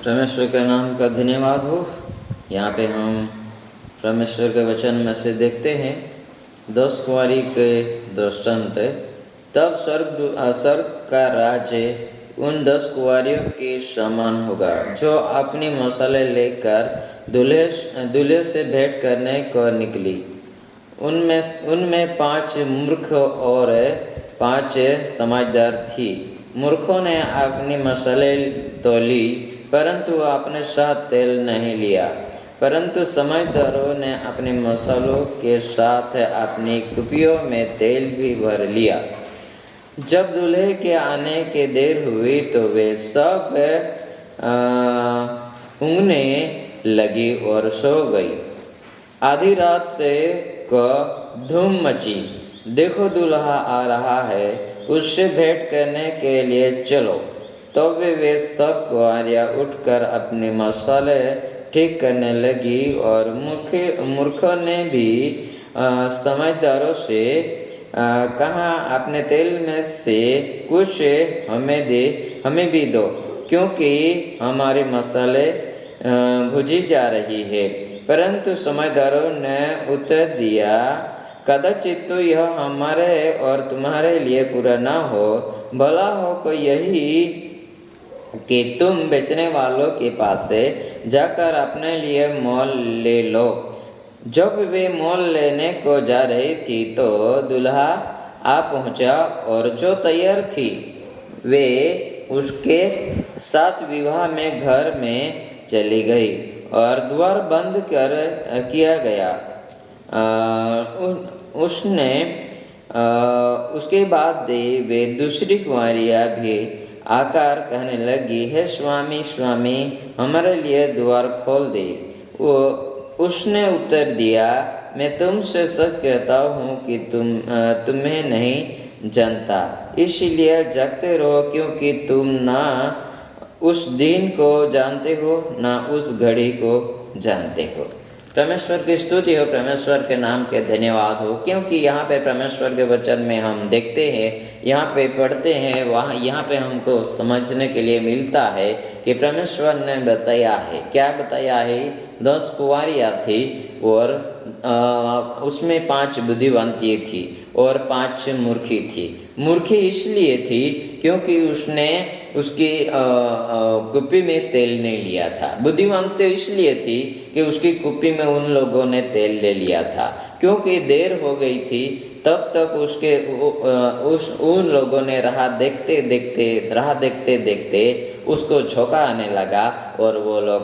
परमेश्वर के नाम का धन्यवाद हो। यहाँ पे हम परमेश्वर के वचन में से देखते हैं 10 कुंवारी के दृष्टांत। तब स्वर्ग का राज्य उन 10 कुंवारियों के समान होगा जो अपनी मसाले लेकर दूल्हे से भेंट करने को निकली। उनमें 5 मूर्ख और 5 समझदार थी। मूर्खों ने अपनी मसाले तो ली, परंतु अपने साथ तेल नहीं लिया। परंतु समझदारों ने अपने मसालों के साथ अपनी कुपियों में तेल भी भर लिया। जब दूल्हे के आने की देर हुई तो वे सब ऊँघने लगी और सो गई। आधी रात को धूम मची, देखो दूल्हा आ रहा है, उससे भेंट करने के लिए चलो। तो वे सब कुंवारियाँ उठकर अपने मसाले ठीक करने लगी। और मूर्खों ने भी समझदारों से कहा, अपने तेल में से कुछ हमें भी दो, क्योंकि हमारे मसाले भुजी जा रही है। परंतु समझदारों ने उत्तर दिया, कदाचित तो यह हमारे और तुम्हारे लिए पूरा न हो। भला हो को यही कि तुम बेचने वालों के पास से जाकर अपने लिए मोल ले लो। जब वे मोल लेने को जा रही थी तो दूल्हा आ पहुंचा, और जो तैयार थी वे उसके साथ विवाह में घर में चली गई और द्वार बंद किया गया। उसके बाद वे दूसरी कुंवारियाँ भी आकर कहने लगी, हे स्वामी स्वामी, हमारे लिए द्वार खोल दे। उसने उत्तर दिया, मैं तुमसे सच कहता हूँ कि तुम्हें नहीं जानता। इसलिए जागते रहो, क्योंकि तुम ना उस दिन को जानते हो ना उस घड़ी को जानते हो। परमेश्वर की स्तुति हो, परमेश्वर के नाम के धन्यवाद हो, क्योंकि यहाँ पे परमेश्वर के वचन में हम देखते हैं, यहाँ पे पढ़ते हैं, वहाँ यहाँ पे हमको समझने के लिए मिलता है कि परमेश्वर ने बताया है। क्या बताया है? 10 कुंवारियाँ थी और उसमें 5 बुद्धिवंती थी और 5 मूर्खी थी। मूर्खी इसलिए थी क्योंकि उसने उसकी कुप्पी में तेल नहीं लिया था। बुद्धिवंत इसलिए थी कि उसकी कुप्पी में उन लोगों ने तेल ले लिया था। क्योंकि देर हो गई थी, तब तक उन लोगों ने राह देखते देखते उसको झोंका आने लगा और वो लोग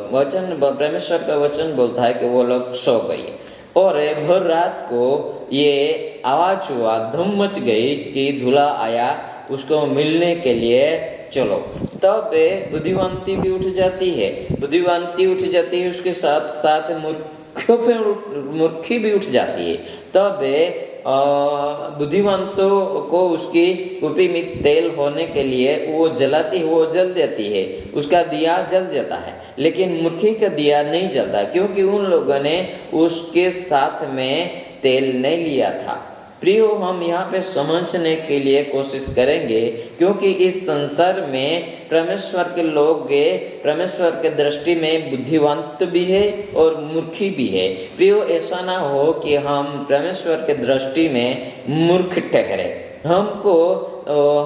परमेश्वर का वचन बोलता है कि वो लोग सो गए। और भर रात को ये आवाज़ हुआ, धूम मच गई कि दूल्हा आया, उसको मिलने के लिए चलो। तब बुद्धिवंती भी उठ जाती है, उसके साथ साथ मूर्खी भी उठ जाती है। तब बुद्धिवंतों को उसकी कुप्पी में तेल होने के लिए वो जल देती है, उसका दिया जल जाता है। लेकिन मूर्खी का दिया नहीं जलता, क्योंकि उन लोगों ने उसके साथ में तेल नहीं लिया था। प्रियो, हम यहाँ पे समझने के लिए कोशिश करेंगे, क्योंकि इस संसार में परमेश्वर के लोग परमेश्वर के दृष्टि में बुद्धिवंत भी है और मूर्खी भी है। प्रियो, ऐसा ना हो कि हम परमेश्वर के दृष्टि में मूर्ख ठहरे। हमको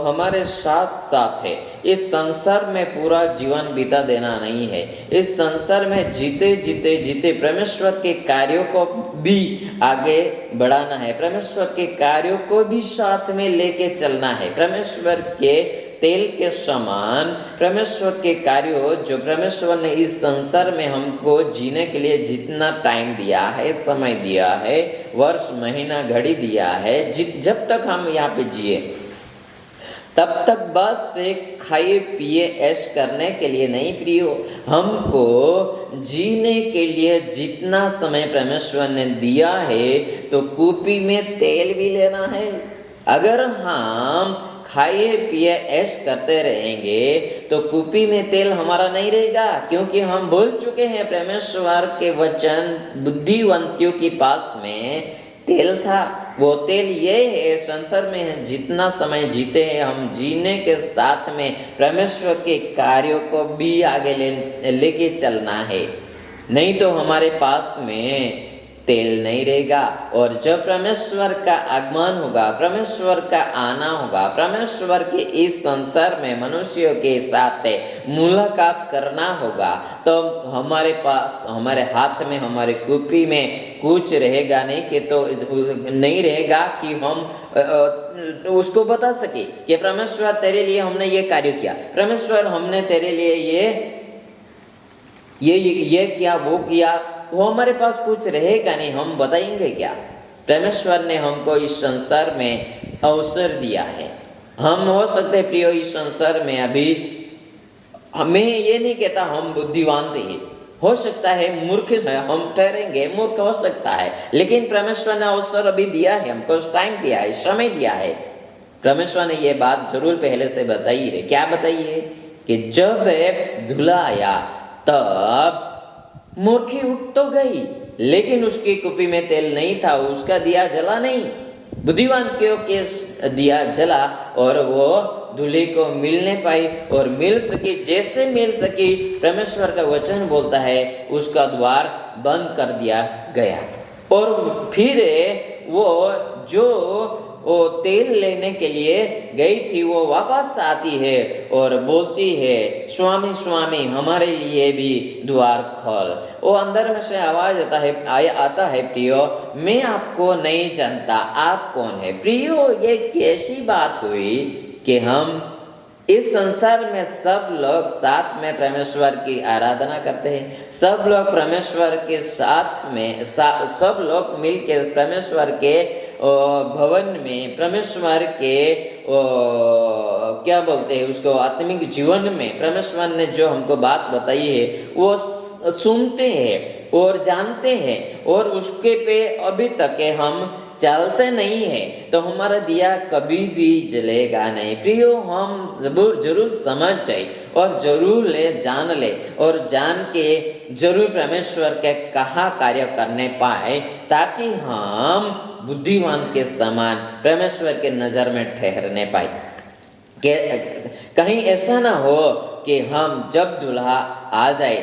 हमारे साथ है, इस संसार में पूरा जीवन बिता देना नहीं है। इस संसार में जीते परमेश्वर के कार्यों को भी आगे बढ़ाना है, परमेश्वर के कार्यों को भी साथ में लेके चलना है। परमेश्वर के तेल के समान परमेश्वर के कार्यों जो परमेश्वर ने इस संसार में हमको जीने के लिए जितना टाइम दिया है, समय दिया है, वर्ष महीना घड़ी दिया है, जब तक हम यहाँ पे जिए तब तक बस से खाए पिए ऐश करने के लिए नहीं प्रियो, हमको जीने के लिए जितना समय परमेश्वर ने दिया है तो कुप्पी में तेल भी लेना है। अगर हम खाए पिए ऐश करते रहेंगे तो कुप्पी में तेल हमारा नहीं रहेगा, क्योंकि हम भूल चुके हैं परमेश्वर के वचन बुद्धिवंतियों के पास में तेल था। वो तेल ये है, संसार में जितना समय जीते हैं हम, जीने के साथ में परमेश्वर के कार्यों को भी आगे लेके चलना है। नहीं तो हमारे पास में तेल नहीं रहेगा। और जब परमेश्वर का आगमन होगा, परमेश्वर का आना होगा, परमेश्वर के इस संसार में मनुष्यों के साथ मुलाकात करना होगा, तो हमारे पास, हमारे हाथ में, हमारे कुप्पी में कुछ रहेगा नहीं कि तो नहीं रहेगा कि हम उसको बता सके कि परमेश्वर तेरे लिए हमने ये कार्य किया, परमेश्वर हमने तेरे लिए ये किया, वो किया। वो हमारे पास कुछ रहेगा नहीं, हम बताएंगे क्या? परमेश्वर ने हमको इस संसार में अवसर दिया है। हम हो सकते हैं प्रियो इस संसार में अभी, हमें ये नहीं कहता हम बुद्धिवान थे, हो सकता है मूर्ख हम ठहरेंगे, मूर्ख हो सकता है, लेकिन परमेश्वर ने अवसर अभी दिया है, हमको टाइम दिया है, समय दिया है। परमेश्वर ने ये बात जरूर पहले से बताई है। क्या बताई है? कि जब दूल्हा आया तब मूर्खी उठ तो गई, लेकिन उसकी कुप्पी में तेल नहीं था, उसका दिया जला नहीं। बुद्धिमान क्यों के दिया जला और वो दूल्हे को मिलने पाई और मिल सकी, जैसे मिल सकी। परमेश्वर का वचन बोलता है उसका द्वार बंद कर दिया गया। और फिर वो जो वो तेल लेने के लिए गई थी, वो वापस आती है और बोलती है, स्वामी स्वामी हमारे लिए भी द्वार खोल। वो अंदर में से आवाज आता है, प्रियो मैं आपको नहीं जानता, आप कौन है? प्रियो, ये कैसी बात हुई कि हम इस संसार में सब लोग साथ में परमेश्वर की आराधना करते हैं, सब लोग परमेश्वर के साथ में सब लोग मिलकर परमेश्वर के भवन में, परमेश्वर के क्या बोलते हैं उसको, आत्मिक जीवन में परमेश्वर ने जो हमको बात बताई है वो सुनते हैं और जानते हैं, और उसके पे अभी तक हम चलते नहीं है, तो हमारा दिया कभी भी जलेगा नहीं। प्रियो, हम जरूर समझ जाए और जरूर जान ले और जान के जरूर परमेश्वर के कहा कार्य करने पाए, ताकि हम बुद्धिमान के समान परमेश्वर के नज़र में ठहरने पाए। कहीं ऐसा ना हो कि हम जब दूल्हा आ जाए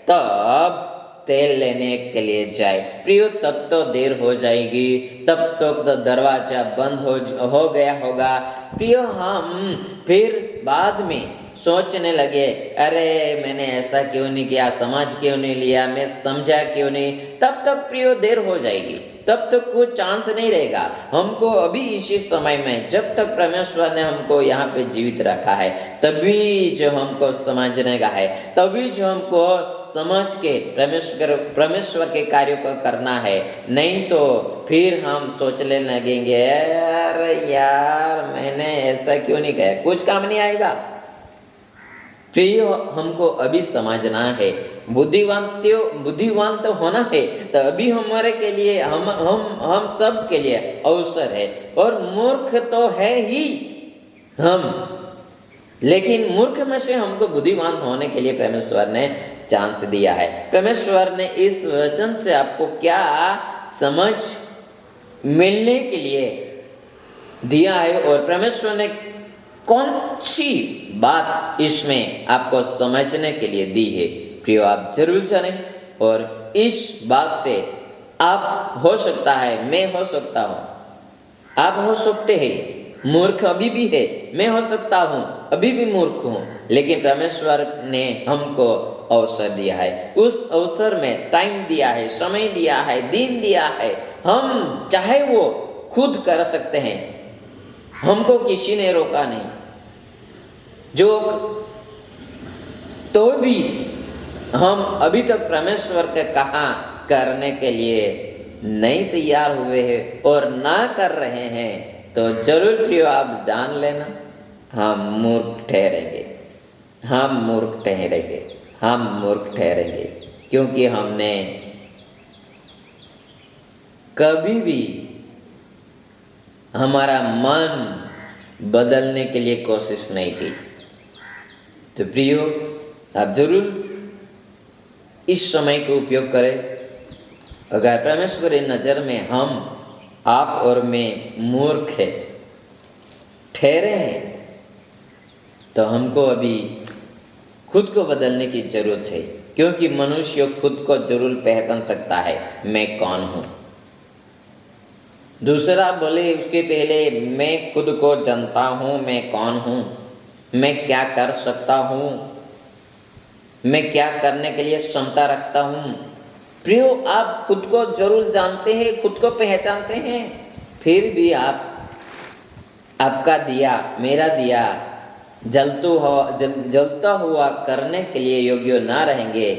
तब तेल लेने के लिए जाए। प्रियो, तब तो देर हो जाएगी, तब तो दरवाजा बंद हो गया होगा। प्रियो, हम फिर बाद में सोचने लगे, अरे मैंने ऐसा क्यों नहीं किया, समाज क्यों नहीं लिया, मैं समझा क्यों नहीं। तब तक प्रियो देर हो जाएगी, तब तक कोई चांस नहीं रहेगा। हमको अभी इसी समय में, जब तक परमेश्वर ने हमको यहाँ पे जीवित रखा है, तभी जो हमको समझने का है, तभी जो हमको समझ के परमेश्वर के कार्यों को करना है। नहीं तो फिर हम सोचने लगेंगे, अरे यार मैंने ऐसा क्यों नहीं किया, कुछ काम नहीं आएगा। प्रिय, हमको अभी समझना है, बुद्धिवान तो होना है, तो अभी हमारे के लिए, हम सब के लिए अवसर है। और मूर्ख तो है ही हम, लेकिन मूर्ख में से हमको बुद्धिमान होने के लिए परमेश्वर ने चांस दिया है। परमेश्वर ने इस वचन से आपको क्या समझ मिलने के लिए दिया है, और परमेश्वर ने कौन सी बात इसमें आपको समझने के लिए दी है, प्रियो आप जरूर जानें। और इस बात से आप हो सकता है, मैं हो सकता हूँ, आप हो सकते हैं, मूर्ख अभी भी है, मैं हो सकता हूँ अभी भी मूर्ख हूँ, लेकिन परमेश्वर ने हमको अवसर दिया है। उस अवसर में टाइम दिया है, समय दिया है, दिन दिया है। हम चाहे वो खुद कर सकते हैं, हमको किसी ने रोका नहीं। जो तो भी हम अभी तक परमेश्वर के कहा करने के लिए नहीं तैयार हुए हैं और ना कर रहे हैं, तो जरूर प्रियो आप जान लेना, हम मूर्ख ठहरेंगे, हम मूर्ख ठहरेंगे, हम मूर्ख ठहरेंगे, क्योंकि हमने कभी भी हमारा मन बदलने के लिए कोशिश नहीं की। तो प्रियो, आप जरूर इस समय को उपयोग करें। अगर परमेश्वर की नज़र में हम आप और मैं मूर्ख है ठहरे हैं, तो हमको अभी खुद को बदलने की जरूरत है, क्योंकि मनुष्य खुद को जरूर पहचान सकता है, मैं कौन हूँ। दूसरा बोले उसके पहले, मैं खुद को जानता हूँ मैं कौन हूँ, मैं क्या कर सकता हूँ, मैं क्या करने के लिए क्षमता रखता हूँ। प्रियो, आप खुद को जरूर जानते हैं, खुद को पहचानते हैं, फिर भी आप आपका दिया, मेरा दिया जलता हुआ करने के लिए योग्य ना रहेंगे,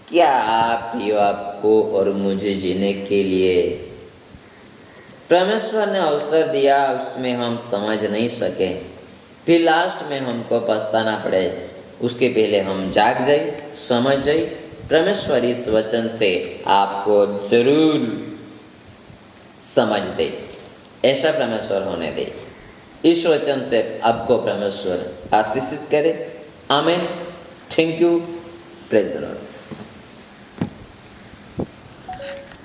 क्या आप प्रियो आपको और मुझे जीने के लिए परमेश्वर ने अवसर दिया, उसमें हम समझ नहीं सके, फिर लास्ट में हमको पछताना पड़े। उसके पहले हम जाग जाए, समझ जाए, परमेश्वर इस वचन से आपको जरूर समझ दे, ऐसा परमेश्वर होने दे। इस वचन से आपको परमेश्वर आशीषित करे। आमीन। Thank you. Praise the Lord.